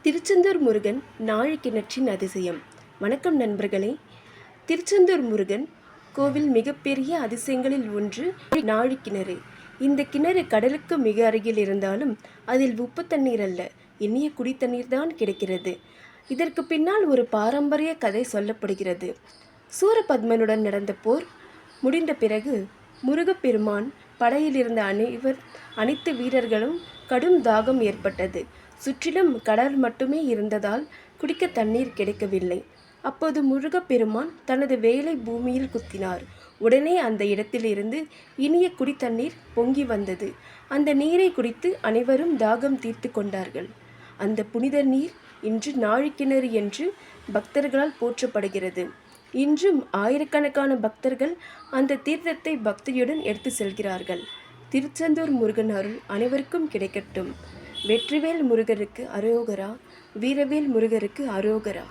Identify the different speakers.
Speaker 1: திருச்செந்தூர் முருகன் நாழிக்கிணற்றின் அதிசயம். வணக்கம் நண்பர்களே. திருச்செந்தூர் முருகன் கோவில் மிகப்பெரிய அதிசயங்களில் ஒன்று நாழிக்கிணறு. இந்த கிணறு கடலுக்கு மிக அருகில் இருந்தாலும் அதில் உப்பு தண்ணீர் அல்ல, இனிய குடித்தண்ணீர் தான் கிடைக்கிறது. இதற்கு பின்னால் ஒரு பாரம்பரிய கதை சொல்லப்படுகிறது. சூரபத்மனுடன் நடந்த போர் முடிந்த பிறகு முருகப்பெருமான் படையில் இருந்த அனைத்து வீரர்களும் கடும் தாகம் ஏற்பட்டது. சுற்றிலும் கடல் மட்டுமே இருந்ததால் குடிக்க தண்ணீர் கிடைக்கவில்லை. அப்போது முருகப்பெருமான் தனது வேலை பூமியில் குத்தினார். உடனே அந்த இடத்திலிருந்து இனிய குடித்தண்ணீர் பொங்கி வந்தது. அந்த நீரை குடித்து அனைவரும் தாகம் தீர்த்து கொண்டார்கள். அந்த புனித நீர் இன்று நாழிக்கிணறு என்று பக்தர்களால் போற்றப்படுகிறது. இன்றும் ஆயிரக்கணக்கான பக்தர்கள் அந்த தீர்த்தத்தை பக்தியுடன் எடுத்து செல்கிறார்கள். திருச்செந்தூர் முருகன் அருள் அனைவருக்கும் கிடைக்கட்டும். வெற்றிவேல் முருகருக்கு அரோகரா. வீரவேல் முருகருக்கு அரோகரா.